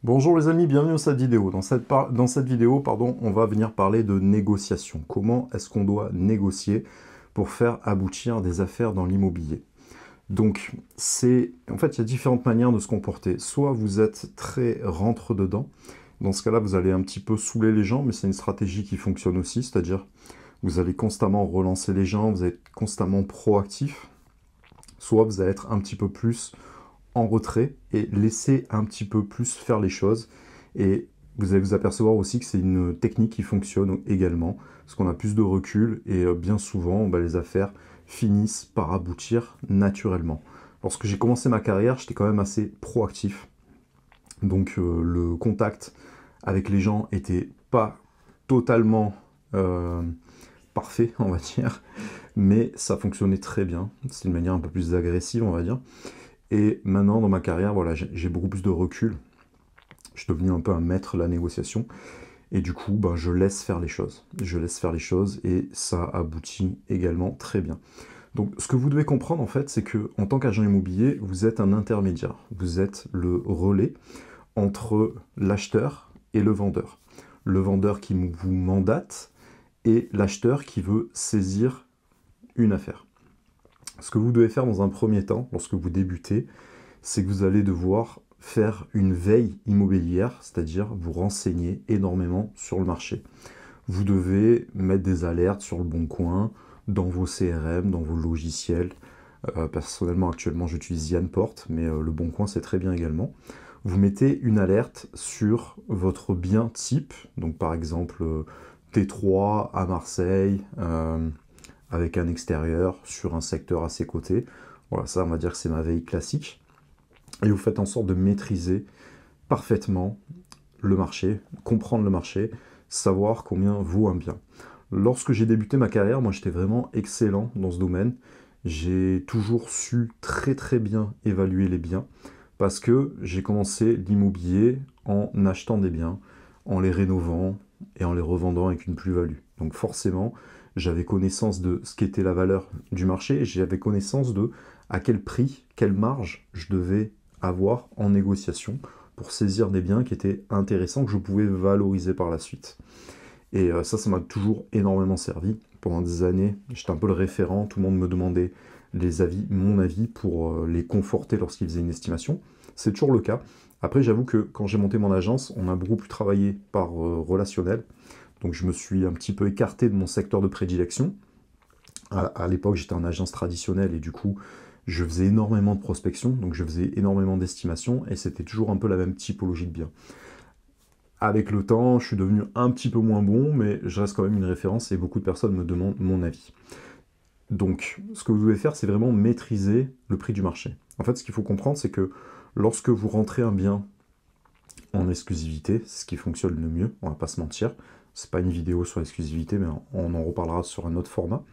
Bonjour les amis, bienvenue dans cette vidéo. Dans cette vidéo, on va venir parler de négociation. Comment est-ce qu'on doit négocier pour faire aboutir des affaires dans l'immobilier? Donc, en fait, il y a différentes manières de se comporter. Soit vous êtes très rentre-dedans. Dans ce cas-là, vous allez un petit peu saouler les gens, mais c'est une stratégie qui fonctionne aussi. C'est-à-dire, vous allez constamment relancer les gens, vous allez être constamment proactif. Soit vous allez être un petit peu plus en retrait et laisser un petit peu plus faire les choses. Et vous allez vous apercevoir aussi que c'est une technique qui fonctionne également, parce qu'on a plus de recul et bien souvent, les affaires finissent par aboutir naturellement. Lorsque j'ai commencé ma carrière, j'étais quand même assez proactif. Donc le contact avec les gens était pas totalement parfait, on va dire, mais ça fonctionnait très bien. C'est une manière un peu plus agressive, on va dire. Et maintenant, dans ma carrière, voilà, j'ai beaucoup plus de recul. Je suis devenu un peu un maître de la négociation. Et du coup, je laisse faire les choses. Je laisse faire les choses et ça aboutit également très bien. Donc, ce que vous devez comprendre, en fait, c'est que en tant qu'agent immobilier, vous êtes un intermédiaire. Vous êtes le relais entre l'acheteur et le vendeur. Le vendeur qui vous mandate et l'acheteur qui veut saisir une affaire. Ce que vous devez faire dans un premier temps, lorsque vous débutez, c'est que vous allez devoir faire une veille immobilière, c'est-à-dire vous renseigner énormément sur le marché. Vous devez mettre des alertes sur le Bon Coin, dans vos CRM, dans vos logiciels. Personnellement, actuellement, j'utilise Yanport, mais le Bon Coin, c'est très bien également. Vous mettez une alerte sur votre bien type, donc par exemple T3 à Marseille, avec un extérieur sur un secteur à ses côtés. Voilà, ça on va dire que c'est ma veille classique. Et vous faites en sorte de maîtriser parfaitement le marché, comprendre le marché, savoir combien vaut un bien. Lorsque j'ai débuté ma carrière, moi j'étais vraiment excellent dans ce domaine. J'ai toujours su très très bien évaluer les biens parce que j'ai commencé l'immobilier en achetant des biens, en les rénovant et en les revendant avec une plus-value. Donc forcément, j'avais connaissance de ce qu'était la valeur du marché et j'avais connaissance de à quel prix, quelle marge je devais avoir en négociation pour saisir des biens qui étaient intéressants, que je pouvais valoriser par la suite. Et ça m'a toujours énormément servi. Pendant des années, j'étais un peu le référent, tout le monde me demandait mon avis pour les conforter lorsqu'ils faisaient une estimation. C'est toujours le cas. Après, j'avoue que quand j'ai monté mon agence, on a beaucoup plus travaillé par relationnel. Donc je me suis un petit peu écarté de mon secteur de prédilection. À l'époque, j'étais en agence traditionnelle et du coup, je faisais énormément de prospection, donc je faisais énormément d'estimation et c'était toujours un peu la même typologie de biens. Avec le temps, je suis devenu un petit peu moins bon, mais je reste quand même une référence et beaucoup de personnes me demandent mon avis. Donc, ce que vous devez faire, c'est vraiment maîtriser le prix du marché. En fait, ce qu'il faut comprendre, c'est que lorsque vous rentrez un bien en exclusivité, c'est ce qui fonctionne le mieux, on va pas se mentir. C'est pas une vidéo sur l'exclusivité, mais on en reparlera sur un autre format.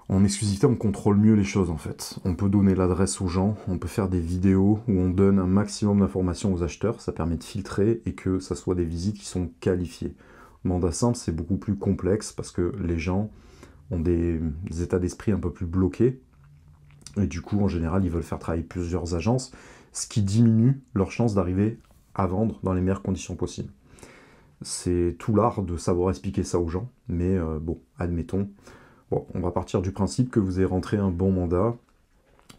En exclusivité, on contrôle mieux les choses en fait. On peut donner l'adresse aux gens, on peut faire des vidéos où on donne un maximum d'informations aux acheteurs, ça permet de filtrer et que ça soit des visites qui sont qualifiées. Mandat simple, c'est beaucoup plus complexe parce que les gens ont des états d'esprit un peu plus bloqués et du coup, en général, ils veulent faire travailler plusieurs agences, ce qui diminue leur chance d'arriver à vendre dans les meilleures conditions possibles. C'est tout l'art de savoir expliquer ça aux gens, mais bon, admettons. Bon, on va partir du principe que vous avez rentré un bon mandat.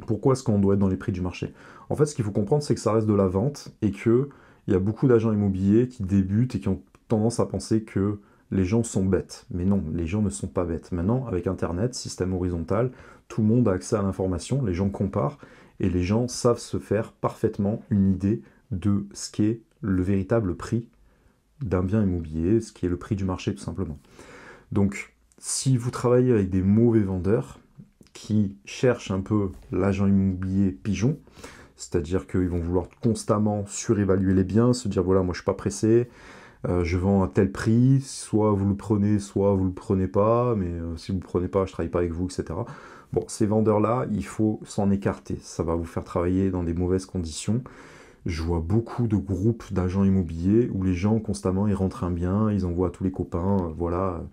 Pourquoi est-ce qu'on doit être dans les prix du marché? En fait, ce qu'il faut comprendre, c'est que ça reste de la vente et qu'il y a beaucoup d'agents immobiliers qui débutent et qui ont tendance à penser que les gens sont bêtes. Mais non, les gens ne sont pas bêtes. Maintenant, avec Internet, système horizontal, tout le monde a accès à l'information, les gens comparent et les gens savent se faire parfaitement une idée de ce qu'est le véritable prix d'un bien immobilier, ce qui est le prix du marché tout simplement. Donc, si vous travaillez avec des mauvais vendeurs qui cherchent un peu l'agent immobilier pigeon, c'est-à-dire qu'ils vont vouloir constamment surévaluer les biens, se dire voilà, moi je suis pas pressé, je vends à tel prix, soit vous le prenez, soit vous le prenez pas, mais si vous le prenez pas, je travaille pas avec vous, etc. Bon, ces vendeurs-là, il faut s'en écarter, ça va vous faire travailler dans des mauvaises conditions. Je vois beaucoup de groupes d'agents immobiliers où les gens constamment ils rentrent un bien, ils envoient à tous les copains, voilà,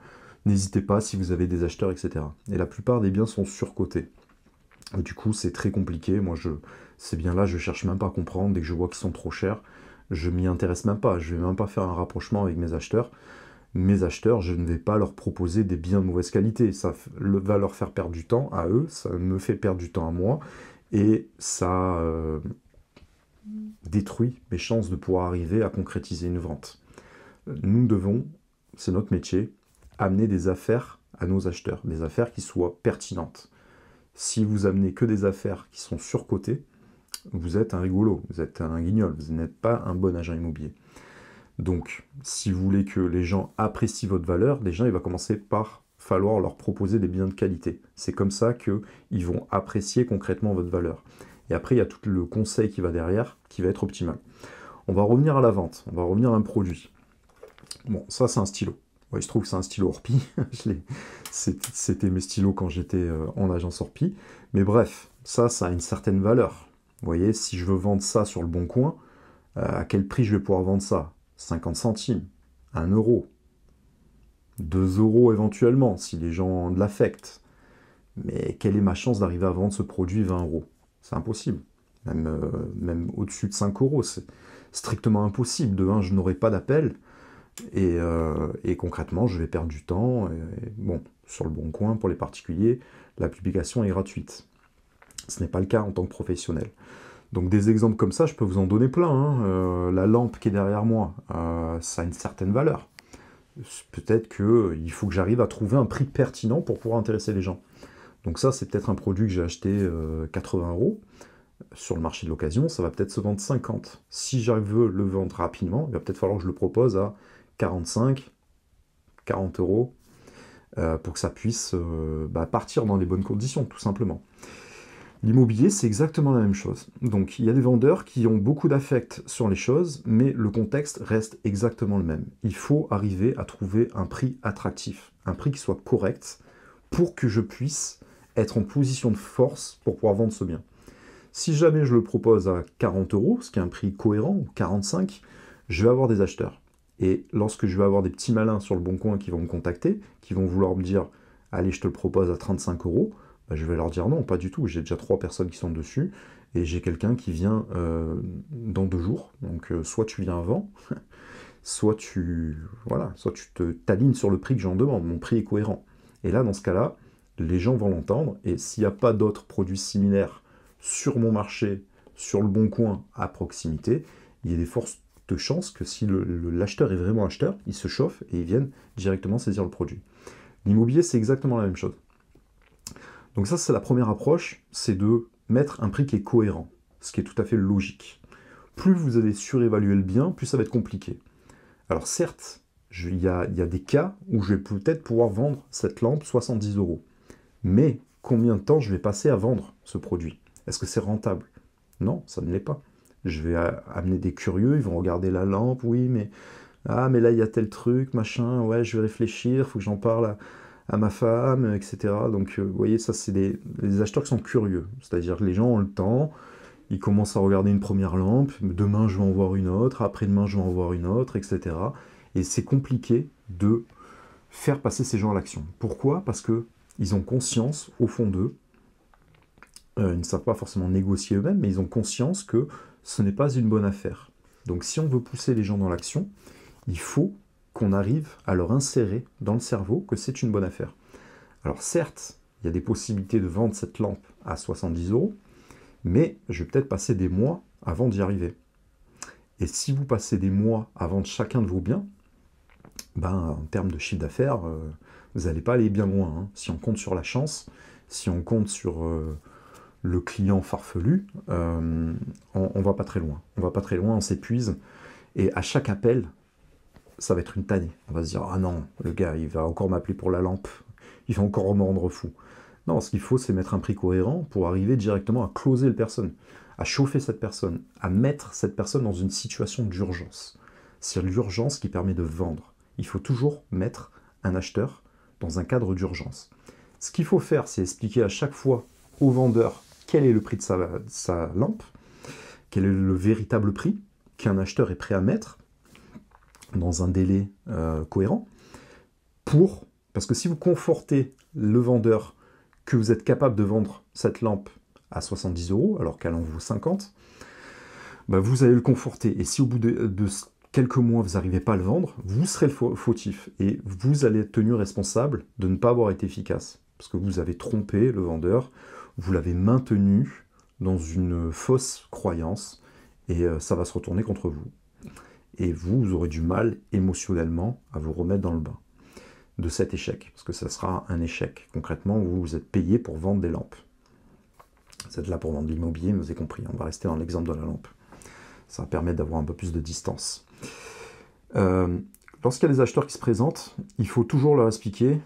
n'hésitez pas si vous avez des acheteurs, etc. Et la plupart des biens sont surcotés. Et du coup, c'est très compliqué. Moi, ces biens-là, je cherche même pas à comprendre. Dès que je vois qu'ils sont trop chers, Je m'y intéresse même pas, je vais même pas faire un rapprochement avec mes acheteurs. Mes acheteurs, je ne vais pas leur proposer des biens de mauvaise qualité. Ça va leur faire perdre du temps à eux, ça me fait perdre du temps à moi, et ça détruit mes chances de pouvoir arriver à concrétiser une vente. Nous devons, c'est notre métier, amener des affaires à nos acheteurs, des affaires qui soient pertinentes. Si vous amenez que des affaires qui sont surcotées, vous êtes un rigolo, vous êtes un guignol, vous n'êtes pas un bon agent immobilier. Donc, si vous voulez que les gens apprécient votre valeur, déjà, il va commencer par falloir leur proposer des biens de qualité. C'est comme ça qu'ils vont apprécier concrètement votre valeur. Et après, il y a tout le conseil qui va derrière, qui va être optimal. On va revenir à la vente, on va revenir à un produit. Bon, ça, c'est un stylo. Ouais, il se trouve que c'est un stylo Orpi. C'était mes stylos quand j'étais en agence Orpi. Mais bref, ça a une certaine valeur. Vous voyez, si je veux vendre ça sur le bon coin, à quel prix je vais pouvoir vendre ça? 50 centimes, 1 euro, 2 euros éventuellement, si les gens ont de l'affect. Mais quelle est ma chance d'arriver à vendre ce produit 20 euros? C'est impossible. Même au-dessus de 5 euros, c'est strictement impossible. De un, je n'aurai pas d'appel. Et concrètement, je vais perdre du temps. Bon, sur le bon coin, pour les particuliers, la publication est gratuite. Ce n'est pas le cas en tant que professionnel. Donc des exemples comme ça, je peux vous en donner plein. Hein. La lampe qui est derrière moi, ça a une certaine valeur. Peut-être qu'il faut que j'arrive à trouver un prix pertinent pour pouvoir intéresser les gens. Donc ça, c'est peut-être un produit que j'ai acheté 80 euros. Sur le marché de l'occasion, ça va peut-être se vendre 50. Si j'arrive à le vendre rapidement, il va peut-être falloir que je le propose à 45, 40 euros pour que ça puisse partir dans les bonnes conditions, tout simplement. L'immobilier, c'est exactement la même chose. Donc, il y a des vendeurs qui ont beaucoup d'affect sur les choses, mais le contexte reste exactement le même. Il faut arriver à trouver un prix attractif, un prix qui soit correct, pour que je puisse être en position de force pour pouvoir vendre ce bien. Si jamais je le propose à 40 euros, ce qui est un prix cohérent, ou 45, je vais avoir des acheteurs. Et lorsque je vais avoir des petits malins sur le bon coin qui vont me contacter, qui vont vouloir me dire « Allez, je te le propose à 35 euros », je vais leur dire non, pas du tout, j'ai déjà 3 personnes qui sont dessus, et j'ai quelqu'un qui vient dans 2 jours. Donc soit tu viens avant, soit tu t'alignes sur le prix que j'en demande, mon prix est cohérent. Et là, dans ce cas-là, les gens vont l'entendre, et s'il n'y a pas d'autres produits similaires sur mon marché, sur le bon coin, à proximité, il y a des fortes chances que si l'acheteur est vraiment acheteur, il se chauffe et ils viennent directement saisir le produit. L'immobilier, c'est exactement la même chose. Donc ça, c'est la première approche, c'est de mettre un prix qui est cohérent, ce qui est tout à fait logique. Plus vous allez surévaluer le bien, plus ça va être compliqué. Alors certes, il y a des cas où je vais peut-être pouvoir vendre cette lampe 70 euros. Mais combien de temps je vais passer à vendre ce produit? Est-ce que c'est rentable? Non, ça ne l'est pas. Je vais amener des curieux, ils vont regarder la lampe, oui, mais là, il y a tel truc, machin, ouais, je vais réfléchir, il faut que j'en parle à ma femme, etc. Donc, vous voyez, ça, c'est des acheteurs qui sont curieux. C'est-à-dire que les gens ont le temps, ils commencent à regarder une première lampe, demain, je vais en voir une autre, après-demain, je vais en voir une autre, etc. Et c'est compliqué de faire passer ces gens à l'action. Pourquoi? Parce qu'ils ont conscience, au fond d'eux, ils ne savent pas forcément négocier eux-mêmes, mais ils ont conscience que ce n'est pas une bonne affaire. Donc si on veut pousser les gens dans l'action, il faut qu'on arrive à leur insérer dans le cerveau que c'est une bonne affaire. Alors certes, il y a des possibilités de vendre cette lampe à 70 euros, mais je vais peut-être passer des mois avant d'y arriver. Et si vous passez des mois à vendre chacun de vos biens, en termes de chiffre d'affaires, vous n'allez pas aller bien loin. Hein. Si on compte sur la chance, si on compte sur le client farfelu, on va pas très loin. On va pas très loin, on s'épuise. Et à chaque appel, ça va être une tannée. On va se dire, ah non, le gars, il va encore m'appeler pour la lampe. Il va encore me rendre fou. Non, ce qu'il faut, c'est mettre un prix cohérent pour arriver directement à closer la personne, à chauffer cette personne, à mettre cette personne dans une situation d'urgence. C'est l'urgence qui permet de vendre. Il faut toujours mettre un acheteur dans un cadre d'urgence. Ce qu'il faut faire, c'est expliquer à chaque fois au vendeur quel est le prix de sa lampe, quel est le véritable prix qu'un acheteur est prêt à mettre dans un délai cohérent, parce que si vous confortez le vendeur que vous êtes capable de vendre cette lampe à 70 euros, alors qu'elle en vaut 50, bah, vous allez le conforter. Et si au bout de quelques mois, vous n'arrivez pas à le vendre, vous serez le fautif. Et vous allez être tenu responsable de ne pas avoir été efficace. Parce que vous avez trompé le vendeur, vous l'avez maintenu dans une fausse croyance, et ça va se retourner contre vous. Et vous aurez du mal émotionnellement à vous remettre dans le bain de cet échec. Parce que ça sera un échec. Concrètement, vous êtes payé pour vendre des lampes. Vous êtes là pour vendre de l'immobilier, vous avez compris. On va rester dans l'exemple de la lampe. Ça va permettre d'avoir un peu plus de distance. Lorsqu'il y a des acheteurs qui se présentent, il faut toujours leur expliquer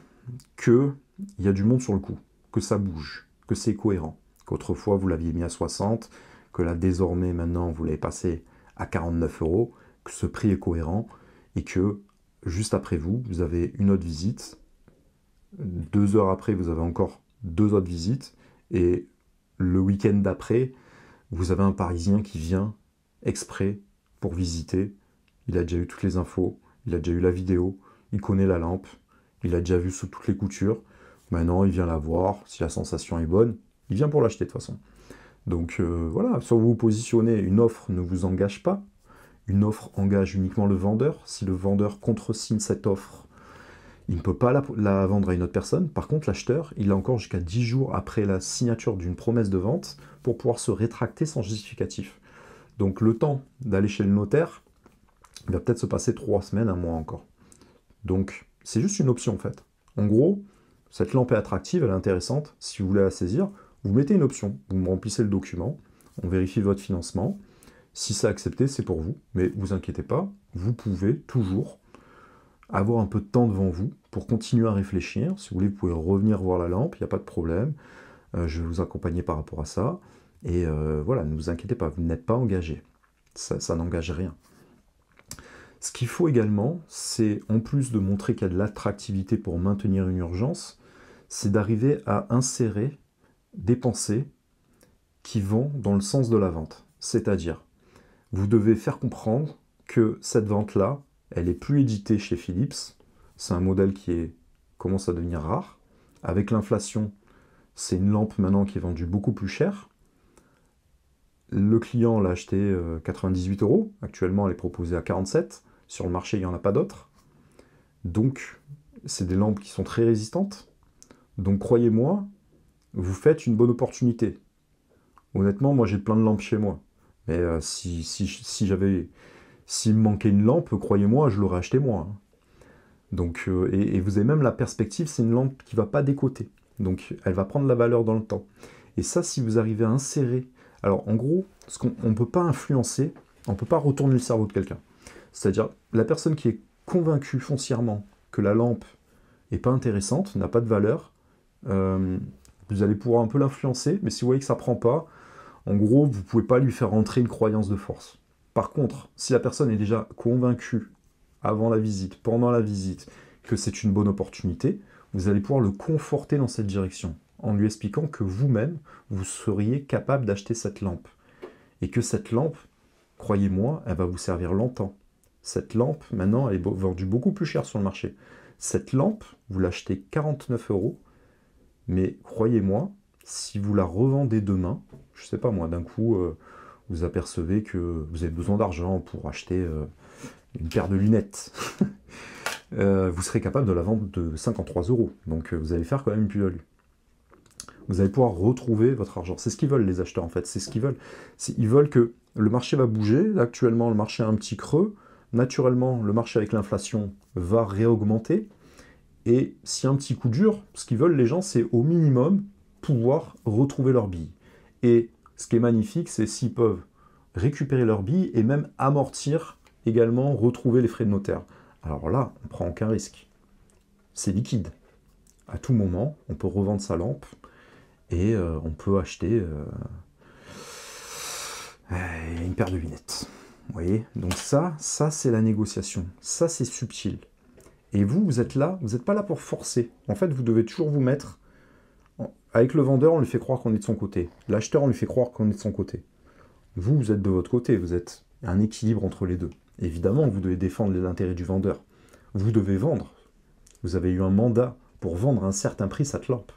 qu'il y a du monde sur le coup, que ça bouge, que c'est cohérent, qu'autrefois vous l'aviez mis à 60, que là désormais maintenant vous l'avez passé à 49 €, que ce prix est cohérent et que juste après vous, vous avez une autre visite, 2 heures après vous avez encore 2 autres visites et le week-end d'après, vous avez un Parisien qui vient exprès pour visiter. Il a déjà eu toutes les infos, il a déjà eu la vidéo, il connaît la lampe, il a déjà vu sous toutes les coutures. Maintenant, il vient la voir, si la sensation est bonne, il vient pour l'acheter de toute façon. Donc voilà, soit vous vous positionnez, une offre ne vous engage pas, une offre engage uniquement le vendeur. Si le vendeur contresigne cette offre, il ne peut pas la vendre à une autre personne. Par contre, l'acheteur, il a encore jusqu'à 10 jours après la signature d'une promesse de vente pour pouvoir se rétracter sans justificatif. Donc le temps d'aller chez le notaire, il va peut-être se passer 3 semaines, un mois encore. Donc c'est juste une option en fait. En gros, cette lampe est attractive, elle est intéressante. Si vous voulez la saisir, vous mettez une option. Vous me remplissez le document, on vérifie votre financement. Si c'est accepté, c'est pour vous. Mais vous inquiétez pas, vous pouvez toujours avoir un peu de temps devant vous pour continuer à réfléchir. Si vous voulez, vous pouvez revenir voir la lampe, il n'y a pas de problème. Je vais vous accompagner par rapport à ça. Et voilà, ne vous inquiétez pas, vous n'êtes pas engagé. Ça n'engage rien. Ce qu'il faut également, c'est, en plus de montrer qu'il y a de l'attractivité pour maintenir une urgence, c'est d'arriver à insérer des pensées qui vont dans le sens de la vente. C'est-à-dire, vous devez faire comprendre que cette vente-là, elle n'est plus éditée chez Philips. C'est un modèle qui commence à devenir rare. Avec l'inflation, c'est une lampe maintenant qui est vendue beaucoup plus cher. Le client l'a acheté 98 €. Actuellement, elle est proposée à 47 €. Sur le marché, il n'y en a pas d'autres. Donc, c'est des lampes qui sont très résistantes. Donc, croyez-moi, vous faites une bonne opportunité. Honnêtement, moi, j'ai plein de lampes chez moi. Mais s'il me manquait une lampe, croyez-moi, je l'aurais acheté moi. Donc, et vous avez même la perspective, c'est une lampe qui ne va pas décoter. Donc, elle va prendre la valeur dans le temps. Et ça, si vous arrivez à insérer... Alors, en gros, on ne peut pas influencer, on ne peut pas retourner le cerveau de quelqu'un. C'est-à-dire, la personne qui est convaincue foncièrement que la lampe n'est pas intéressante, n'a pas de valeur, vous allez pouvoir un peu l'influencer, mais si vous voyez que ça ne prend pas, en gros, vous ne pouvez pas lui faire rentrer une croyance de force. Par contre, si la personne est déjà convaincue, avant la visite, pendant la visite, que c'est une bonne opportunité, vous allez pouvoir le conforter dans cette direction, en lui expliquant que vous-même, vous seriez capable d'acheter cette lampe. Et que cette lampe, croyez-moi, elle va vous servir longtemps. Cette lampe, maintenant, elle est vendue beaucoup plus cher sur le marché. Cette lampe, vous l'achetez 49 €, mais croyez-moi, si vous la revendez demain, je ne sais pas moi, d'un coup, vous apercevez que vous avez besoin d'argent pour acheter une paire de lunettes. Vous serez capable de la vendre de 53 €. Donc vous allez faire quand même une plus-value. Vous allez pouvoir retrouver votre argent. C'est ce qu'ils veulent les acheteurs en fait. C'est ce qu'ils veulent. Ils veulent que le marché va bouger. Là, actuellement, le marché a un petit creux. Naturellement, le marché avec l'inflation va réaugmenter. Et s'il y a un petit coup dur, ce qu'ils veulent les gens, c'est au minimum pouvoir retrouver leur bille. Et ce qui est magnifique, c'est s'ils peuvent récupérer leur bille et même amortir également, retrouver les frais de notaire. Alors là, on ne prend aucun risque. C'est liquide. À tout moment, on peut revendre sa lampe et on peut acheter une paire de lunettes. Vous voyez? Donc ça c'est la négociation. Ça, c'est subtil. Et vous êtes là, vous n'êtes pas là pour forcer. En fait, vous devez toujours vous mettre... Avec le vendeur, on lui fait croire qu'on est de son côté. L'acheteur, on lui fait croire qu'on est de son côté. Vous êtes de votre côté. Vous êtes un équilibre entre les deux. Évidemment, vous devez défendre les intérêts du vendeur. Vous devez vendre. Vous avez eu un mandat pour vendre à un certain prix cette lampe.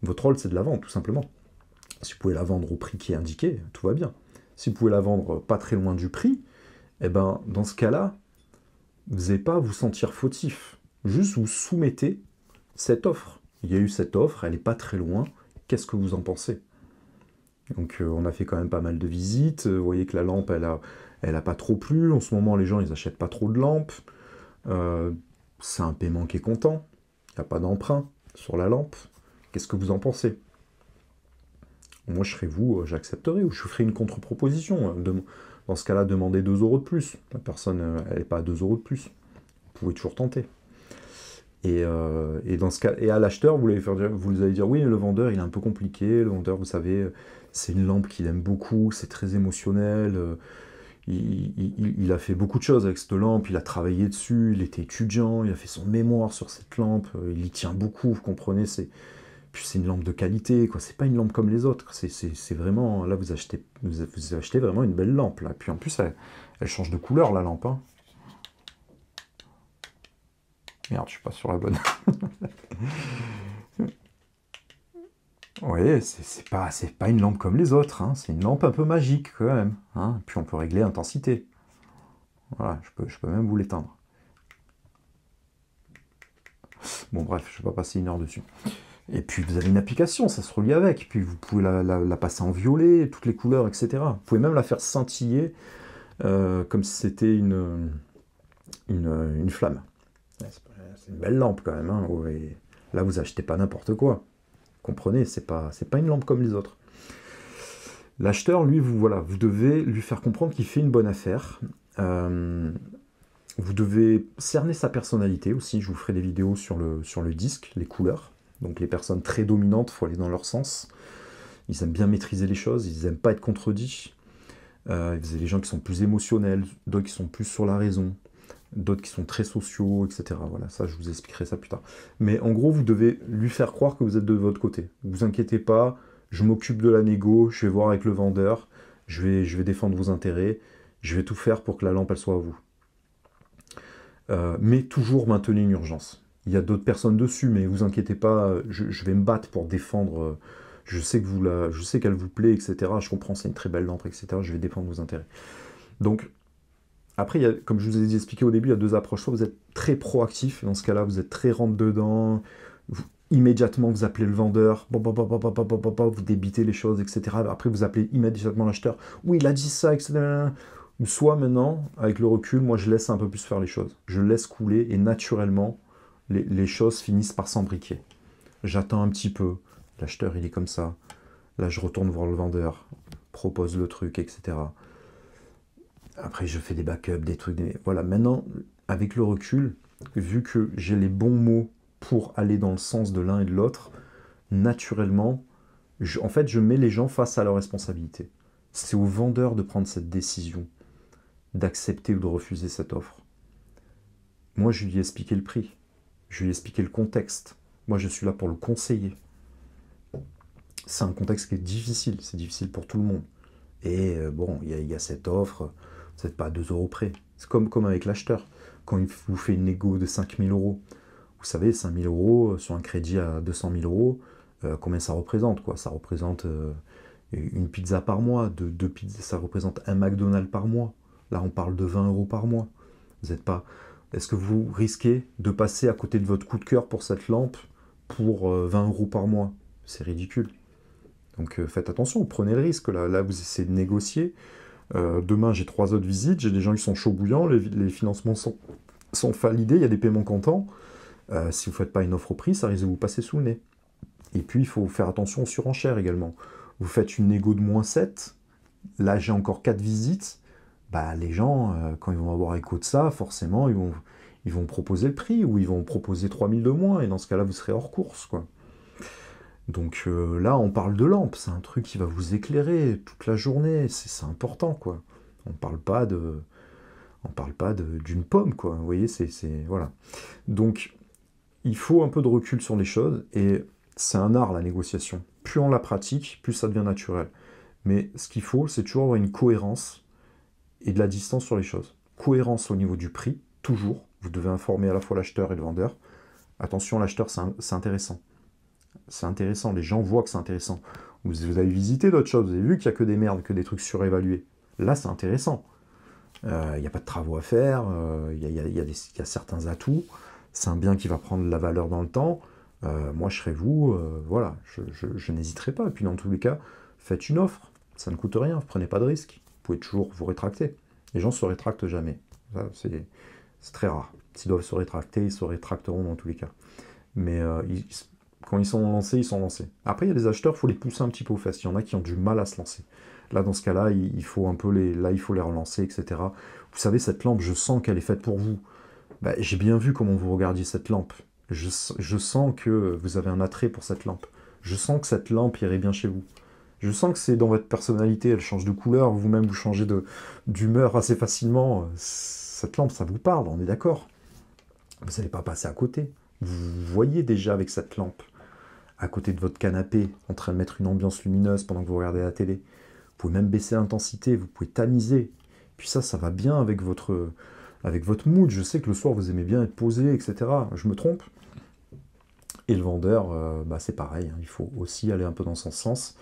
Votre rôle, c'est de la vendre, tout simplement. Si vous pouvez la vendre au prix qui est indiqué, tout va bien. si vous pouvez la vendre pas très loin du prix, eh ben, dans ce cas-là, vous n'allez pas à vous sentir fautif. Juste vous soumettez cette offre. Il y a eu cette offre, elle n'est pas très loin. Qu'est-ce que vous en pensez? Donc on a fait quand même pas mal de visites. Vous voyez que la lampe, elle a pas trop plu. En ce moment, les gens, ils n'achètent pas trop de lampes. C'est un paiement qui est content. Il n'y a pas d'emprunt sur la lampe. Qu'est-ce que vous en pensez? Moi, je serais vous, j'accepterais. Ou je ferais une contre-proposition. Dans ce cas-là, demandez 2 € de plus. La personne, elle n'est pas à 2 € de plus. Vous pouvez toujours tenter. Et dans ce cas, et à l'acheteur, vous allez dire, oui, le vendeur, il est un peu compliqué. Le vendeur, vous savez, c'est une lampe qu'il aime beaucoup, c'est très émotionnel. Il a fait beaucoup de choses avec cette lampe, il a travaillé dessus, il était étudiant, il a fait son mémoire sur cette lampe, il y tient beaucoup, vous comprenez, puis c'est une lampe de qualité, quoi. C'est pas une lampe comme les autres, c'est vraiment, là vous achetez vraiment une belle lampe, là. Puis en plus, elle change de couleur, la lampe, hein. Merde, je suis pas sur la bonne. Vous voyez, c'est pas une lampe comme les autres, hein. C'est une lampe un peu magique quand même, hein. Puis on peut régler l'intensité. Voilà, je peux même vous l'éteindre. Bon bref, je vais pas passer 1 heure dessus. Et puis vous avez une application, ça se relie avec. Puis vous pouvez la passer en violet, toutes les couleurs, etc. Vous pouvez même la faire scintiller comme si c'était une flamme. C'est une belle lampe quand même, hein. Ouais. Là vous achetez pas n'importe quoi. Comprenez, c'est pas une lampe comme les autres. L'acheteur, lui, vous devez lui faire comprendre qu'il fait une bonne affaire. Vous devez cerner sa personnalité aussi. Je vous ferai des vidéos sur le disque, les couleurs. Donc les personnes très dominantes, il faut aller dans leur sens. Ils aiment bien maîtriser les choses, ils n'aiment pas être contredits. Vous avez des gens qui sont plus émotionnels, d'autres qui sont plus sur la raison, d'autres qui sont très sociaux, etc. Voilà, ça, je vous expliquerai ça plus tard. Mais en gros, vous devez lui faire croire que vous êtes de votre côté. Ne vous inquiétez pas, je m'occupe de la négo, je vais voir avec le vendeur, je vais défendre vos intérêts, je vais tout faire pour que la lampe, elle soit à vous. Mais toujours maintenez une urgence. Il y a d'autres personnes dessus, mais vous inquiétez pas, je vais me battre pour défendre. Je sais qu'elle vous plaît, etc. Je comprends, c'est une très belle lampe, etc. Je vais défendre vos intérêts. Donc, après, comme je vous ai expliqué au début, il y a 2 approches. Soit vous êtes très proactif, dans ce cas-là, vous êtes très rentre-dedans, immédiatement vous appelez le vendeur, vous débitez les choses, etc. Après, vous appelez immédiatement l'acheteur. Oui, il a dit ça, etc. Ou soit maintenant, avec le recul, moi je laisse un peu plus faire les choses. Je laisse couler et naturellement, les choses finissent par s'embriquer. J'attends un petit peu. L'acheteur, il est comme ça. Là, je retourne voir le vendeur, propose le truc, etc. Après, je fais des backups, des trucs. Voilà, maintenant, avec le recul, vu que j'ai les bons mots pour aller dans le sens de l'un et de l'autre, naturellement, en fait, je mets les gens face à leurs responsabilités. C'est au vendeur de prendre cette décision, d'accepter ou de refuser cette offre. Moi, je lui ai expliqué le prix. Je lui ai expliqué le contexte. Moi, je suis là pour le conseiller. C'est un contexte qui est difficile. C'est difficile pour tout le monde. Et bon, il y a cette offre. Vous n'êtes pas à 2 € près. C'est comme avec l'acheteur. Quand il vous fait une négo de 5 000 €, vous savez, 5 000 € sur un crédit à 200 000 €, combien ça représente, quoi? Ça représente une pizza par mois, deux pizzas, ça représente un McDonald's par mois. Là, on parle de 20 € par mois. Vous n'êtes pas... Est-ce que vous risquez de passer à côté de votre coup de cœur pour cette lampe pour 20 € par mois? C'est ridicule. Donc faites attention, prenez le risque. Là, vous essayez de négocier. Demain, j'ai 3 autres visites, j'ai des gens qui sont chauds bouillants, les financements sont validés, il y a des paiements comptants. Si vous ne faites pas une offre au prix, ça risque de vous passer sous le nez. Et puis, il faut faire attention aux surenchères également. Vous faites une négo de -7, là j'ai encore 4 visites, bah, les gens, quand ils vont avoir écho de ça, forcément, ils vont proposer le prix, ou ils vont proposer 3 000 de moins, et dans ce cas-là, vous serez hors course, quoi. Donc là, on parle de lampe, c'est un truc qui va vous éclairer toute la journée, c'est important, quoi. On parle pas d'une pomme, quoi. Vous voyez, voilà. Donc, il faut un peu de recul sur les choses, et c'est un art, la négociation. Plus on la pratique, plus ça devient naturel. Mais ce qu'il faut, c'est toujours avoir une cohérence et de la distance sur les choses. Cohérence au niveau du prix, toujours. Vous devez informer à la fois l'acheteur et le vendeur. Attention, l'acheteur, c'est intéressant. C'est intéressant, les gens voient que c'est intéressant. Vous avez visité d'autres choses, vous avez vu qu'il n'y a que des merdes, que des trucs surévalués. Là, c'est intéressant. Il n'y a pas de travaux à faire, il y a certains atouts, c'est un bien qui va prendre la valeur dans le temps. Moi, je serais vous, voilà, je n'hésiterai pas. Et puis, dans tous les cas, faites une offre, ça ne coûte rien, vous prenez pas de risque. Vous pouvez toujours vous rétracter. Les gens ne se rétractent jamais. C'est très rare. S'ils doivent se rétracter, ils se rétracteront dans tous les cas. Mais quand ils sont lancés, ils sont lancés. Après, il y a des acheteurs, il faut les pousser un petit peu aux fesses. Il y en a qui ont du mal à se lancer. Là, dans ce cas-là, il faut un peu il faut les relancer, etc. Vous savez, cette lampe, je sens qu'elle est faite pour vous. Bah, j'ai bien vu comment vous regardiez cette lampe. Je sens que vous avez un attrait pour cette lampe. Je sens que cette lampe irait bien chez vous. Je sens que c'est dans votre personnalité, elle change de couleur, vous-même vous changez d'humeur assez facilement. Cette lampe, ça vous parle, on est d'accord. Vous n'allez pas passer à côté. Vous voyez déjà avec cette lampe, à côté de votre canapé, en train de mettre une ambiance lumineuse pendant que vous regardez la télé. Vous pouvez même baisser l'intensité, vous pouvez tamiser. Puis ça va bien avec votre mood. Je sais que le soir, vous aimez bien être posé, etc. Je me trompe? Et le vendeur, c'est pareil. Hein. Il faut aussi aller un peu dans son sens.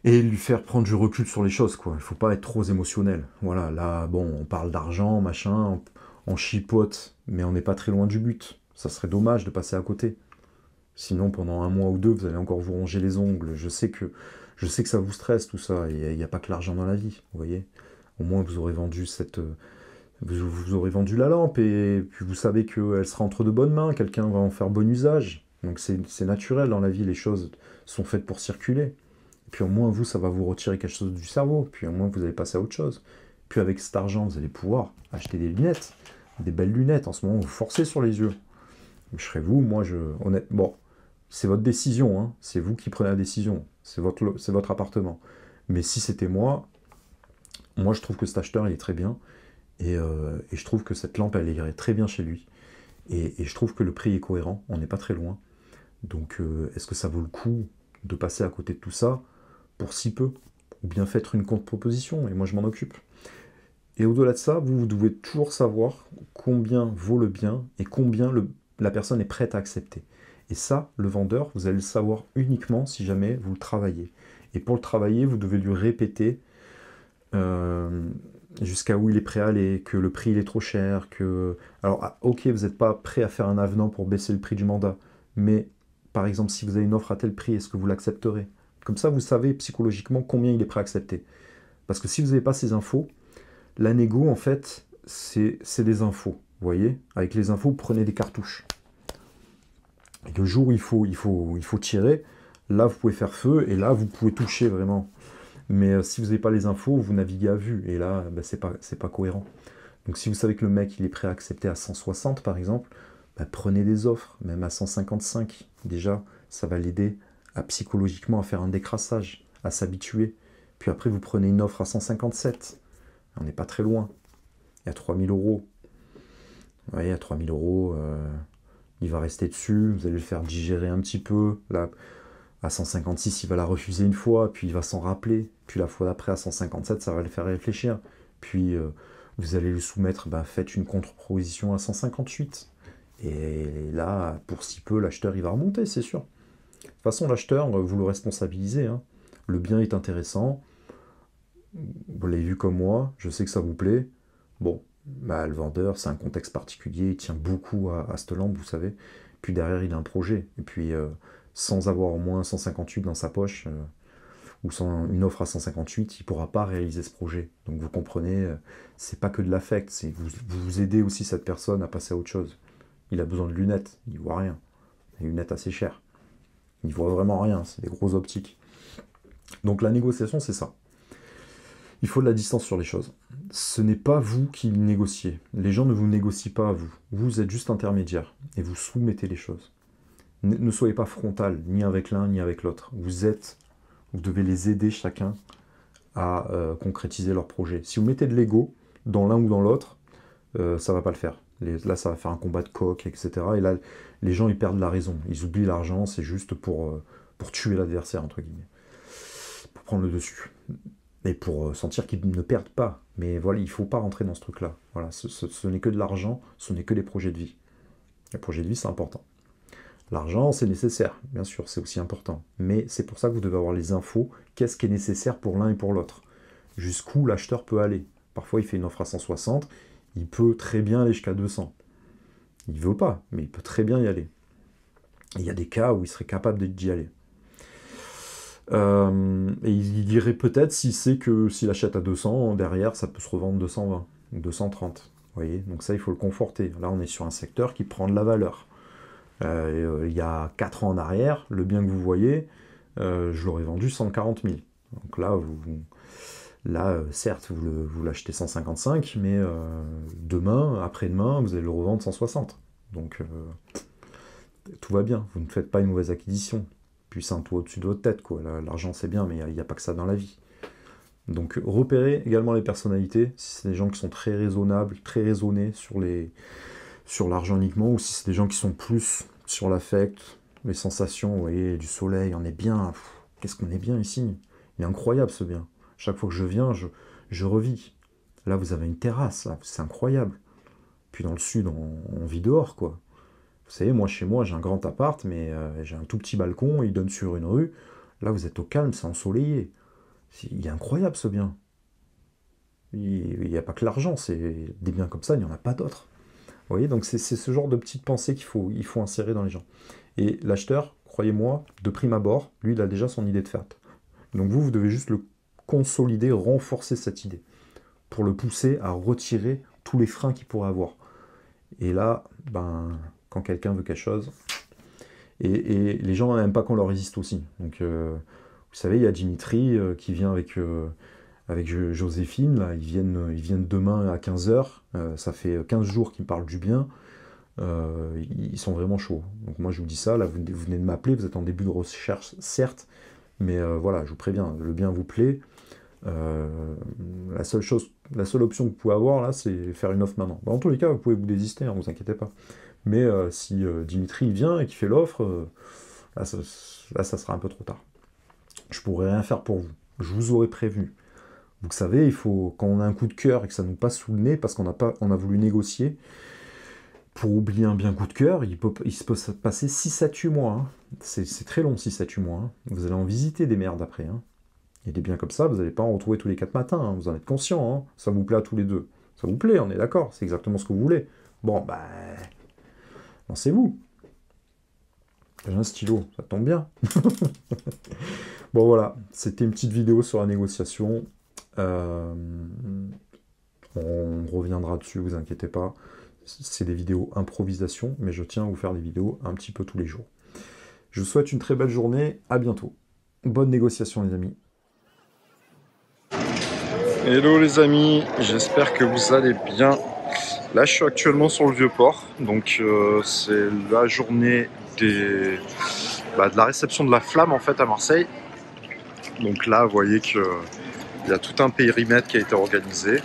Et lui faire prendre du recul sur les choses, quoi. Il ne faut pas être trop émotionnel. Voilà, là, bon, on parle d'argent, machin, on chipote, mais on n'est pas très loin du but. Ça serait dommage de passer à côté. Sinon, pendant 1 mois ou 2, vous allez encore vous ronger les ongles. Je sais que ça vous stresse, tout ça. Et il n'y a pas que l'argent dans la vie, vous voyez. Au moins, vous aurez vendu vous aurez vendu la lampe, et puis vous savez qu'elle sera entre de bonnes mains. Quelqu'un va en faire bon usage. Donc c'est naturel dans la vie, les choses sont faites pour circuler. Puis au moins, vous, ça va vous retirer quelque chose du cerveau. Puis au moins, vous allez passer à autre chose. Puis avec cet argent, vous allez pouvoir acheter des lunettes. Des belles lunettes. En ce moment, vous forcez sur les yeux. Je serais vous, moi, honnêtement, bon, c'est votre décision. Hein. C'est vous qui prenez la décision. C'est votre appartement. Mais si c'était moi, je trouve que cet acheteur, il est très bien. Et je trouve que cette lampe, elle irait très bien chez lui. Et je trouve que le prix est cohérent. On n'est pas très loin. Donc, est-ce que ça vaut le coup de passer à côté de tout ça pour si peu, ou bien faites une contre-proposition, et moi je m'en occupe. Et au-delà de ça, vous devez toujours savoir combien vaut le bien, et combien la personne est prête à accepter. Et ça, le vendeur, vous allez le savoir uniquement si jamais vous le travaillez. Et pour le travailler, vous devez lui répéter jusqu'à où il est prêt à aller, que le prix il est trop cher, que... Alors, ok, vous n'êtes pas prêt à faire un avenant pour baisser le prix du mandat, mais par exemple, si vous avez une offre à tel prix, est-ce que vous l'accepterez? Comme ça, vous savez psychologiquement combien il est prêt à accepter. Parce que si vous n'avez pas ces infos, la négo, en fait, c'est des infos. Vous voyez? Avec les infos, prenez des cartouches. Et le jour où il faut tirer, là, vous pouvez faire feu, et là, vous pouvez toucher vraiment. Mais si vous n'avez pas les infos, vous naviguez à vue, et là, c'est pas cohérent. Donc si vous savez que le mec, il est prêt à accepter à 160, par exemple, prenez des offres, même à 155. Déjà, ça va l'aider psychologiquement à faire un décrassage, à s'habituer. Puis après, vous prenez une offre à 157. On n'est pas très loin. Il y a 3000 euros. Vous voyez, à 3000 euros, il va rester dessus. Vous allez le faire digérer un petit peu. Là, à 156, il va la refuser une fois, puis il va s'en rappeler. Puis la fois d'après, à 157, ça va le faire réfléchir. Puis vous allez lui soumettre, faites une contre-proposition à 158. Et là, pour si peu, l'acheteur, il va remonter, c'est sûr. De toute façon, l'acheteur, vous le responsabilisez. Hein. Le bien est intéressant. Vous l'avez vu comme moi. Je sais que ça vous plaît. Bon, le vendeur, c'est un contexte particulier. Il tient beaucoup à cette lampe, vous savez. Puis derrière, il a un projet. Et puis, sans avoir au moins 158 dans sa poche, ou sans une offre à 158, il ne pourra pas réaliser ce projet. Donc vous comprenez, c'est pas que de l'affect. C'est vous aidez aussi cette personne à passer à autre chose. Il a besoin de lunettes. Il ne voit rien. Des lunettes assez chères. Il ne voit vraiment rien, c'est des grosses optiques. Donc la négociation, c'est ça. Il faut de la distance sur les choses. Ce n'est pas vous qui négociez. Les gens ne vous négocient pas à vous. Vous êtes juste intermédiaire et vous soumettez les choses. Ne soyez pas frontal, ni avec l'un, ni avec l'autre. Vous devez les aider chacun à concrétiser leur projet. Si vous mettez de l'ego dans l'un ou dans l'autre, ça ne va pas le faire. Là, ça va faire un combat de coq, etc. Et là, les gens, ils perdent la raison. Ils oublient l'argent, c'est juste pour tuer l'adversaire, entre guillemets. Pour prendre le dessus. Et pour sentir qu'ils ne perdent pas. Mais voilà, il ne faut pas rentrer dans ce truc-là. Voilà, ce n'est que de l'argent, ce n'est que les projets de vie. Les projets de vie, c'est important. L'argent, c'est nécessaire, bien sûr, c'est aussi important. Mais c'est pour ça que vous devez avoir les infos. Qu'est-ce qui est nécessaire pour l'un et pour l'autre? Jusqu'où l'acheteur peut aller? Parfois, il fait une offre à 160, il peut très bien aller jusqu'à 200. Il veut pas, mais il peut très bien y aller. Il y a des cas où il serait capable d'y aller. Et il dirait peut-être si c'est que s'il achète à 200, derrière, ça peut se revendre 220 ou 230. Vous voyez, donc ça, il faut le conforter. Là, on est sur un secteur qui prend de la valeur. Il y a 4 ans en arrière, le bien que vous voyez, je l'aurais vendu 140 000. Donc là, certes, vous l'achetez 155, mais demain, après-demain, vous allez le revendre 160. Donc, tout va bien. Vous ne faites pas une mauvaise acquisition. Puis c'est un toit au-dessus de votre tête, quoi. L'argent, c'est bien, mais il n'y a pas que ça dans la vie. Donc, repérez également les personnalités. Si c'est des gens qui sont très raisonnables, très raisonnés sur l'argent uniquement, ou si c'est des gens qui sont plus sur l'affect, les sensations, vous voyez, du soleil, on est bien. Qu'est-ce qu'on est bien ici? Il est incroyable ce bien. Chaque fois que je viens, je revis. Là, vous avez une terrasse, c'est incroyable. Puis dans le sud, on vit dehors, quoi. Vous savez, moi, chez moi, j'ai un grand appart, mais j'ai un tout petit balcon, il donne sur une rue. Là, vous êtes au calme, c'est ensoleillé. Il est incroyable, ce bien. Il n'y a pas que l'argent, c'est des biens comme ça, il n'y en a pas d'autres. Vous voyez, donc c'est ce genre de petites pensées il faut insérer dans les gens. Et l'acheteur, croyez-moi, de prime abord, lui, il a déjà son idée de fait. Donc vous devez juste le consolider, renforcer cette idée, pour le pousser à retirer tous les freins qu'il pourrait avoir. Et là, quand quelqu'un veut quelque chose, et les gens n'aiment pas qu'on leur résiste aussi. Donc, vous savez, il y a Dimitri qui vient avec Joséphine, là, ils viennent demain à 15h, ça fait 15 jours qu'ils me parlent du bien, ils sont vraiment chauds. Donc moi je vous dis ça, là vous venez de m'appeler, vous êtes en début de recherche, certes, mais voilà, je vous préviens, le bien vous plaît. La seule option que vous pouvez avoir là, c'est faire une offre maintenant. Dans tous les cas, vous pouvez vous désister, ne vous inquiétez pas. Mais si Dimitri vient et qu'il fait l'offre, là, ça sera un peu trop tard. Je pourrais rien faire pour vous. Je vous aurais prévenu. Vous savez, il faut, quand on a un coup de cœur et que ça nous passe sous le nez parce qu'on a voulu négocier, pour oublier un bien coup de cœur, il se peut passer 6, 7, 8 mois. Hein. C'est très long, 6, 7, 8 mois. Hein. Vous allez en visiter des merdes après. Hein. Il y a des biens comme ça, vous n'allez pas en retrouver tous les 4 matins. Hein. Vous en êtes conscient. Hein. Ça vous plaît à tous les deux. Ça vous plaît, on est d'accord. C'est exactement ce que vous voulez. Bon, lancez-vous. J'ai un stylo, ça tombe bien. Bon, voilà. C'était une petite vidéo sur la négociation. On reviendra dessus, vous inquiétez pas. C'est des vidéos improvisation, mais je tiens à vous faire des vidéos un petit peu tous les jours. Je vous souhaite une très belle journée, à bientôt. Bonne négociation les amis. Hello les amis, j'espère que vous allez bien. Là je suis actuellement sur le Vieux-Port, donc c'est la journée de la réception de la flamme en fait à Marseille. Donc là vous voyez qu'il y a tout un périmètre qui a été organisé.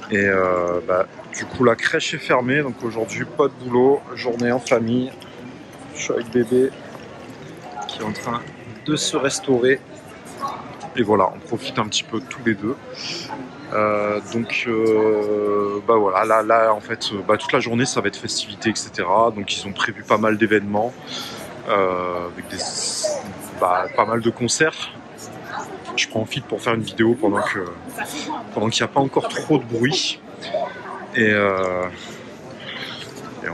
Et du coup la crèche est fermée, donc aujourd'hui pas de boulot, journée en famille. Je suis avec bébé qui est en train de se restaurer. Et voilà, on profite un petit peu tous les deux. Voilà, là en fait, toute la journée ça va être festivité, etc. Donc ils ont prévu pas mal d'événements, avec pas mal de concerts. Je profite pour faire une vidéo pendant qu'il n'y a pas encore trop de bruit. Et au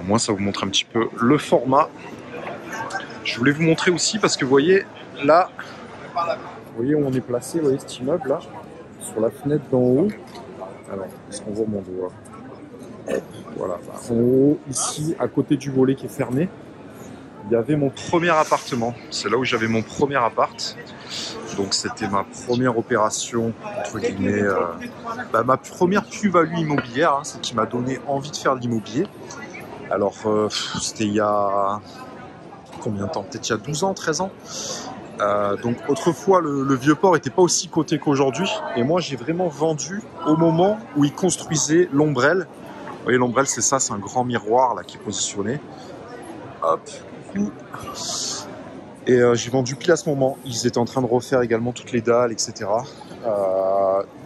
moins ça vous montre un petit peu le format. Je voulais vous montrer aussi parce que vous voyez là, vous voyez où on est placé, vous voyez cet immeuble là, sur la fenêtre d'en haut. Alors, est-ce qu'on voit mon doigt? Voilà, en haut, ici, à côté du volet qui est fermé, il y avait mon premier appartement. C'est là où j'avais mon premier appart. Donc c'était ma première opération, entre guillemets, ma première plus-value immobilière, hein, c'est qui m'a donné envie de faire de l'immobilier. Alors, c'était il y a combien de temps? Peut-être il y a 12 ans, 13 ans. Donc autrefois le Vieux-Port n'était pas aussi coté qu'aujourd'hui et moi j'ai vraiment vendu au moment où ils construisaient l'ombrelle. Vous voyez l'ombrelle c'est ça, c'est un grand miroir là qui est positionné. Hop. Et j'ai vendu pile à ce moment. Ils étaient en train de refaire également toutes les dalles, etc.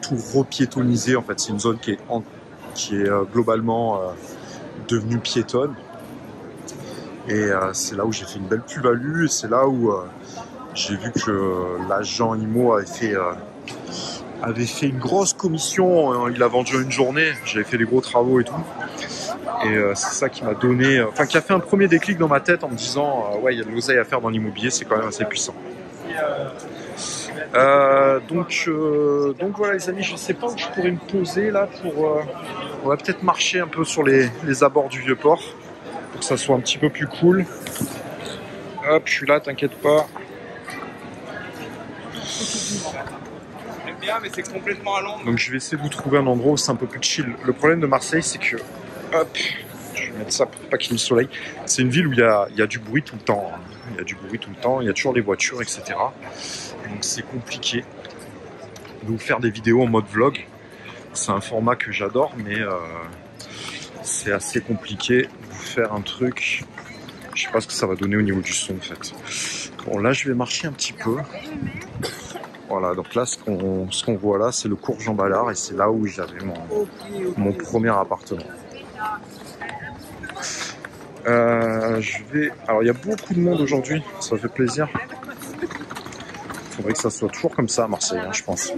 Tout repiétonnisé en fait. C'est une zone qui est globalement devenue piétonne. Et c'est là où j'ai fait une belle plus-value. Et c'est là où j'ai vu que l'agent IMO avait fait une grosse commission. Il a vendu en une journée. J'avais fait des gros travaux et tout. Et c'est ça qui m'a donné, qui a fait un premier déclic dans ma tête en me disant ouais, il y a de l'oseille à faire dans l'immobilier, c'est quand même assez puissant. Donc voilà les amis, je sais pas où je pourrais me poser là on va peut-être marcher un peu sur les abords du Vieux-Port pour que ça soit un petit peu plus cool. Hop, je suis là, t'inquiète pas. Bien, mais c'est complètement à l'ombre. Donc je vais essayer de vous trouver un endroit où c'est un peu plus chill. Le problème de Marseille, c'est que hop, je vais mettre ça pour pas qu'il y ait le soleil. C'est une ville où il y a du bruit tout le temps. Il y a du bruit tout le temps, il y a toujours des voitures, etc. Donc c'est compliqué de vous faire des vidéos en mode vlog. C'est un format que j'adore, mais c'est assez compliqué de vous faire un truc. Je sais pas ce que ça va donner au niveau du son en fait. Bon là je vais marcher un petit peu. Voilà, donc là ce qu'on voit là c'est le cours Jean Ballard et c'est là où j'avais mon premier appartement. Alors il y a beaucoup de monde aujourd'hui, ça fait plaisir. Il faudrait que ça soit toujours comme ça à Marseille, hein, je pense.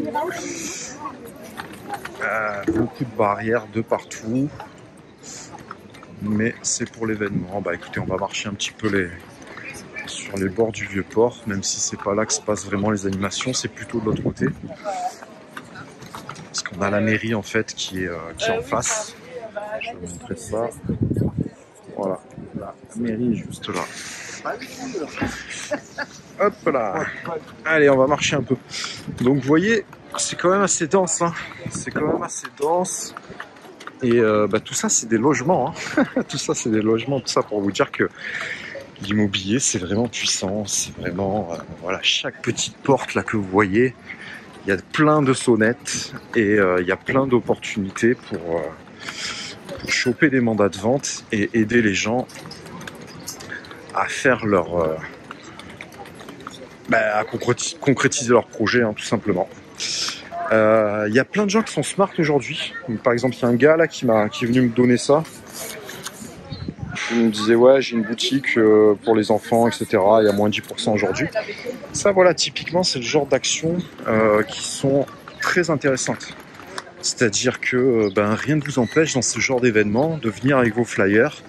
Beaucoup de barrières de partout. Mais c'est pour l'événement. Bah écoutez, on va marcher un petit peu sur les bords du Vieux-Port, même si c'est pas là que se passent vraiment les animations, c'est plutôt de l'autre côté. Parce qu'on a la mairie en fait qui est en face. Je vais vous montrer ça. Voilà, la mairie est juste là. Hop là. Allez, on va marcher un peu. Donc vous voyez, c'est quand même assez dense. Hein. C'est quand même assez dense. Et tout ça, c'est des logements. Hein. Tout ça, c'est des logements. Tout ça pour vous dire que l'immobilier, c'est vraiment puissant. C'est vraiment, voilà, chaque petite porte là que vous voyez, il y a plein de sonnettes et il y a plein d'opportunités pour choper des mandats de vente et aider les gens à faire à concrétiser leur projet, hein, tout simplement. Il y a plein de gens qui sont smart aujourd'hui. Par exemple, il y a un gars là qui est venu me donner ça. Il me disait ouais, j'ai une boutique pour les enfants, etc. Il y a moins 10% aujourd'hui. Ça, voilà, typiquement, c'est le genre d'actions qui sont très intéressantes. C'est-à-dire que rien ne vous empêche dans ce genre d'événement de venir avec vos flyers.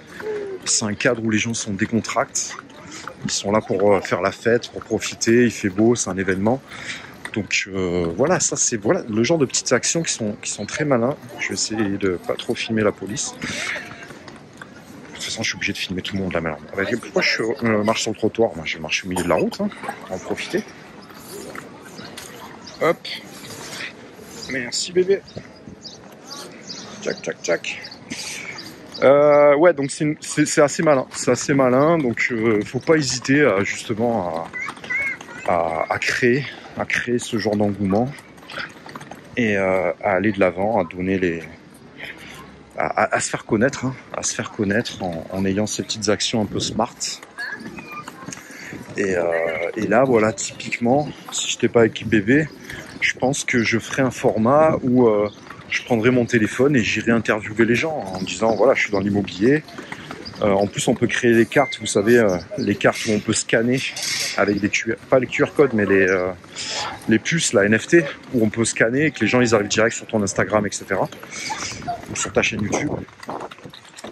C'est un cadre où les gens sont décontractés. Ils sont là pour faire la fête, pour profiter. Il fait beau, c'est un événement. Donc voilà, ça c'est le genre de petites actions qui sont très malins. Je vais essayer de pas trop filmer la police. De toute façon, je suis obligé de filmer tout le monde là maintenant. Pourquoi je marche sur le trottoir? Moi, je marche au milieu de la route, hein, pour en profiter. Hop. Merci bébé. Tchac, tchac, tchac. Ouais, donc c'est assez malin. C'est assez malin, donc faut pas hésiter à créer ce genre d'engouement et à aller de l'avant, à donner à se faire connaître, hein, en ayant ces petites actions un peu smart. Et là, voilà, typiquement, si je n'étais pas avec bébé, je pense que je ferais un format où je prendrais mon téléphone et j'irais interviewer les gens en disant voilà, je suis dans l'immobilier. En plus, on peut créer des cartes, vous savez, les cartes où on peut scanner avec pas les QR codes, mais les puces, la NFT, où on peut scanner et que les gens ils arrivent direct sur ton Instagram, etc. Ou sur ta chaîne YouTube.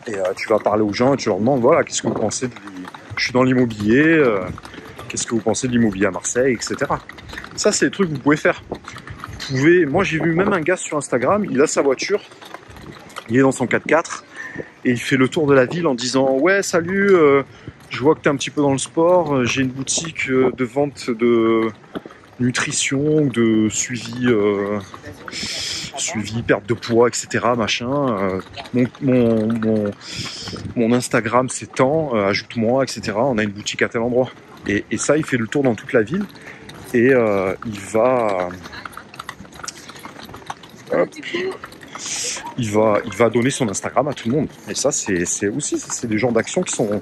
Et tu vas parler aux gens et tu leur demandes voilà, qu'est-ce que vous pensez je suis dans l'immobilier, qu'est-ce que vous pensez de l'immobilier à Marseille, etc. Ça, c'est des trucs que vous pouvez faire. Moi, j'ai vu même un gars sur Instagram, il a sa voiture, il est dans son 4x4. Et il fait le tour de la ville en disant ouais salut, je vois que tu es un petit peu dans le sport, j'ai une boutique de vente de nutrition, de suivi perte de poids, etc. Machin. Mon Instagram c'est tant, ajoute-moi, etc. On a une boutique à tel endroit. Et ça, il fait le tour dans toute la ville et il va donner son Instagram à tout le monde. Et ça, c'est des genres d'actions qui sont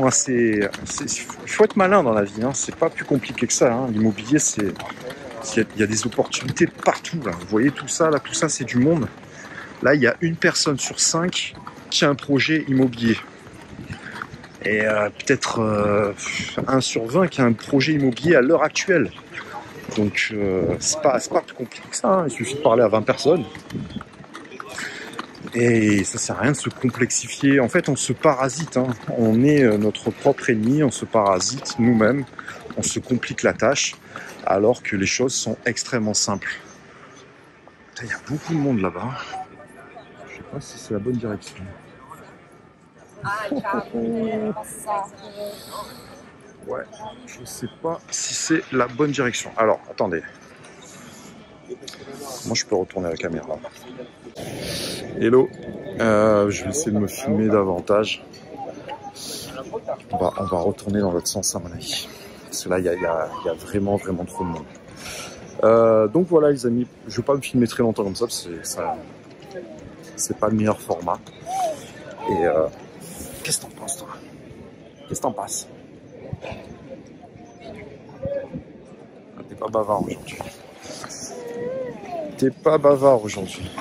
assez... Il faut être malin dans la vie, hein. C'est pas plus compliqué que ça. Hein. L'immobilier, il y a des opportunités partout. Là. Vous voyez tout ça, c'est du monde. Là, il y a une personne sur 5 qui a un projet immobilier. Et peut-être 1 sur 20 qui a un projet immobilier à l'heure actuelle. Donc c'est pas plus compliqué que ça, hein. Il suffit de parler à 20 personnes. Et ça sert à rien de se complexifier. En fait, on se parasite, hein. On est notre propre ennemi, on se parasite nous-mêmes, on se complique la tâche, alors que les choses sont extrêmement simples. Il y a beaucoup de monde là-bas. Je sais pas si c'est la bonne direction. Ouais, je sais pas si c'est la bonne direction. Alors, attendez. Moi, je peux retourner la caméra. Hello. Je vais essayer de me filmer davantage. On va retourner dans l'autre sens à mon avis. Parce que là, il y a vraiment trop de monde. Donc voilà les amis, je vais pas me filmer très longtemps comme ça, parce que c'est pas le meilleur format. Et qu'est-ce que t'en penses toi? Qu'est-ce que t'en passes? T'es pas bavard aujourd'hui. T'es pas bavard aujourd'hui.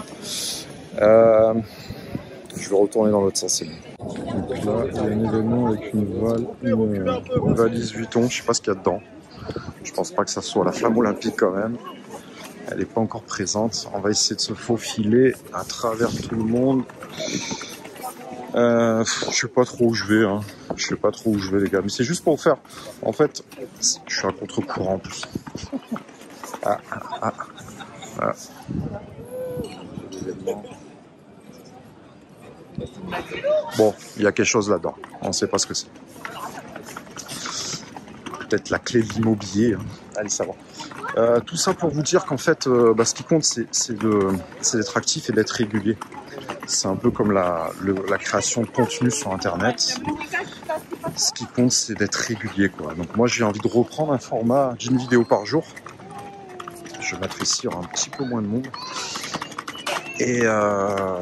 Je vais retourner dans l'autre sens. Donc là, il y a un événement avec une valise Vuitton, je sais pas ce qu'il y a dedans. Je pense pas que ça soit la flamme olympique quand même. Elle n'est pas encore présente. On va essayer de se faufiler à travers tout le monde. Je sais pas trop où je vais, hein. Je sais pas trop où je vais les gars. Mais c'est juste pour faire. En fait, je suis à contre-courant en plus. Ah. Bon, il y a quelque chose là-dedans. On ne sait pas ce que c'est. Peut-être la clé de l'immobilier. Hein. Allez savoir. Tout ça pour vous dire qu'en fait, ce qui compte, c'est d'être actif et d'être régulier. C'est un peu comme la création de contenu sur Internet. Ce qui compte, c'est d'être régulier, quoi. Donc moi, j'ai envie de reprendre un format d'une vidéo par jour. Je vais mettre ici, il y aura un petit peu moins de monde. Et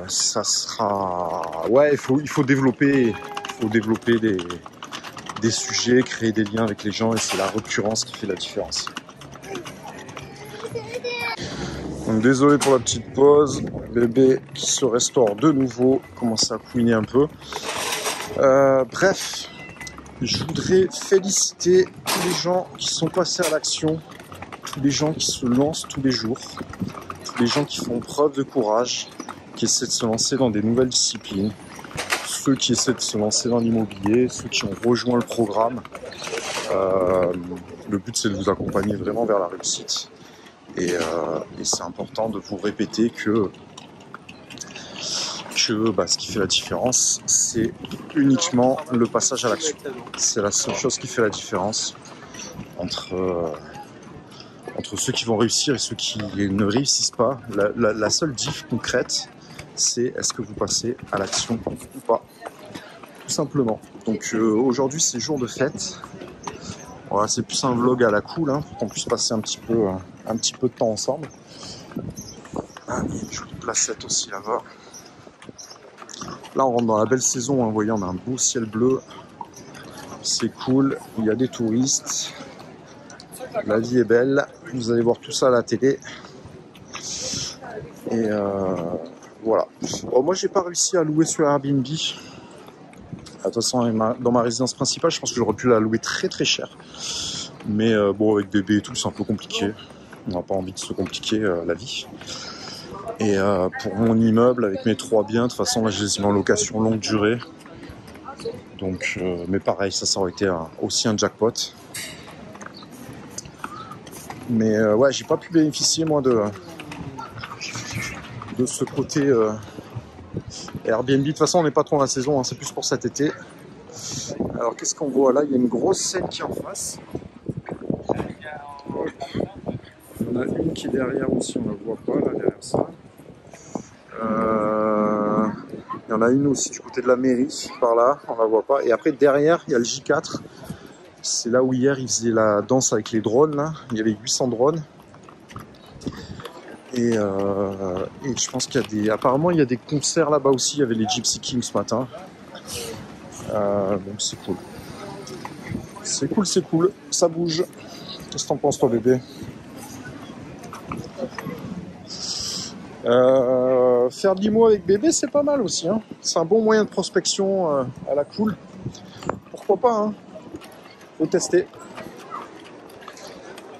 ça sera... Ouais, il faut développer des sujets, créer des liens avec les gens, et c'est la récurrence qui fait la différence. Donc désolé pour la petite pause, bébé qui se restaure de nouveau, commence à couiner un peu. Bref, je voudrais féliciter tous les gens qui sont passés à l'action, tous les gens qui se lancent tous les jours, tous les gens qui font preuve de courage, qui essaient de se lancer dans des nouvelles disciplines, ceux qui essaient de se lancer dans l'immobilier, ceux qui ont rejoint le programme. Le but, c'est de vous accompagner vraiment vers la réussite. Et c'est important de vous répéter que ce qui fait la différence, c'est uniquement le passage à l'action. C'est la seule chose qui fait la différence entre ceux qui vont réussir et ceux qui ne réussissent pas. La seule diff concrète, c'est est-ce que vous passez à l'action ou pas. Tout simplement. Donc aujourd'hui, c'est jour de fête. Voilà, c'est plus un vlog à la cool, hein, pour qu'on puisse passer un petit peu de temps ensemble. Ah, il y a une jolie placette aussi là-bas. Là, on rentre dans la belle saison, hein. Vous voyez, on a un beau ciel bleu. C'est cool, il y a des touristes. La vie est belle. Vous allez voir tout ça à la télé. Et voilà. Bon, moi, j'ai pas réussi à louer sur Airbnb. De toute façon, dans ma résidence principale, je pense que j'aurais pu la louer très très cher. Mais bon, avec bébé et tout, c'est un peu compliqué. On n'a pas envie de se compliquer la vie. Et pour mon immeuble, avec mes 3 biens, de toute façon, là, je les ai mis en location longue durée. Donc, mais pareil, ça aurait été aussi un jackpot. Mais ouais, j'ai pas pu bénéficier, moi, de ce côté Airbnb. De toute façon, on n'est pas trop dans la saison, hein, c'est plus pour cet été. Alors, qu'est-ce qu'on voit là? Il y a une grosse scène qui est en face. Il y en a une qui est derrière aussi, on ne la voit pas, là, derrière ça. Il y en a une aussi du côté de la mairie, par là, on ne la voit pas. Et après, derrière, il y a le J4. C'est là où hier, ils faisaient la danse avec les drones, là. Il y avait 800 drones. Et je pense qu'il y a apparemment, il y a des concerts là-bas aussi. Il y avait les Gypsy Kings ce matin. Donc c'est cool. C'est cool. Ça bouge. Qu'est-ce que t'en penses, toi, bébé? Faire de l'IMO avec bébé, c'est pas mal aussi, hein. C'est un bon moyen de prospection à la cool. pourquoi pas, hein. Faut tester.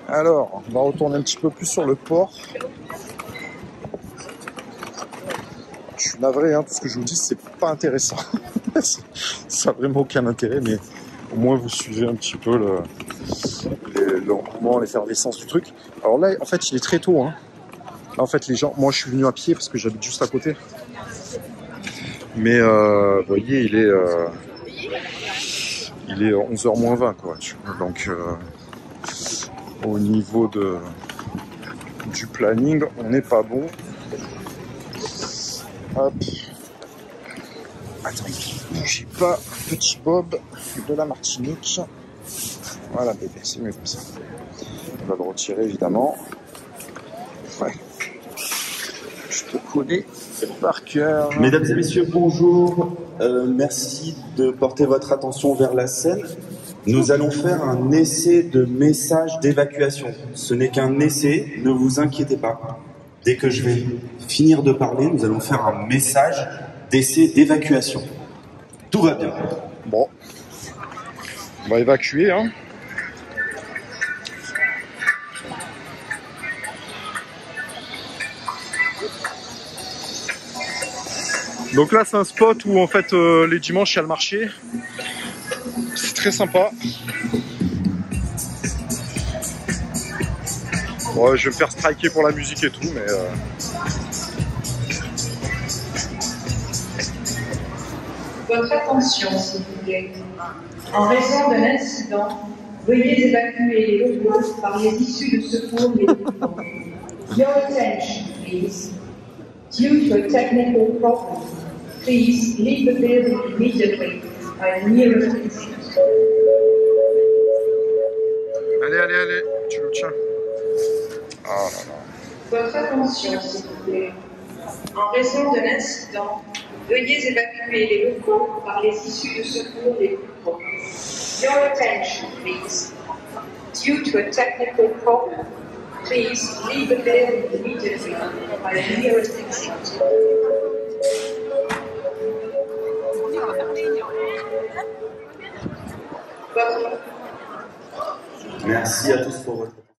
Alors, on va retourner un petit peu plus sur le port. Je suis navré, hein, tout ce que je vous dis, c'est pas intéressant. Ça n'a vraiment aucun intérêt, mais au moins vous suivez un petit peu le mouvement, l'effervescence du truc. Alors là, en fait, il est très tôt, hein. Là, en fait, les gens... Moi, je suis venu à pied parce que j'habite juste à côté. Mais, vous voyez, il est 11h moins 20, quoi. Donc, au niveau du planning, on n'est pas bon. Hop. Attends, bougez pas, petit Bob de la Martinique. Voilà, bébé, c'est mieux comme ça. On va le retirer, évidemment. Ouais. Je te connais par cœur. Mesdames et messieurs, bonjour. Merci de porter votre attention vers la scène. Nous allons faire un essai de message d'évacuation. Ce n'est qu'un essai, ne vous inquiétez pas. Dès que je vais finir de parler, nous allons faire un message d'essai d'évacuation. Tout va bien. Bon. On va évacuer, hein. Donc là, c'est un spot où en fait les dimanches il y a le marché. C'est très sympa. Ouais, je vais me faire striker pour la musique et tout, mais Votre attention, s'il vous plaît. En raison d'un incident, veuillez évacuer les locaux par les issues de secours les plus proches. Your attention, please. Due to a technical problem, please leave the building immediately by the nearest exit. allez, tu le tiens. Ah là là. Votre attention, s'il vous plaît. En raison d'un incident, veuillez évacuer les locaux par les issues de secours les plus proches. Your attention, please. Due to a technical problem, please leave the building immediately by the nearest exit. Merci à tous pour votre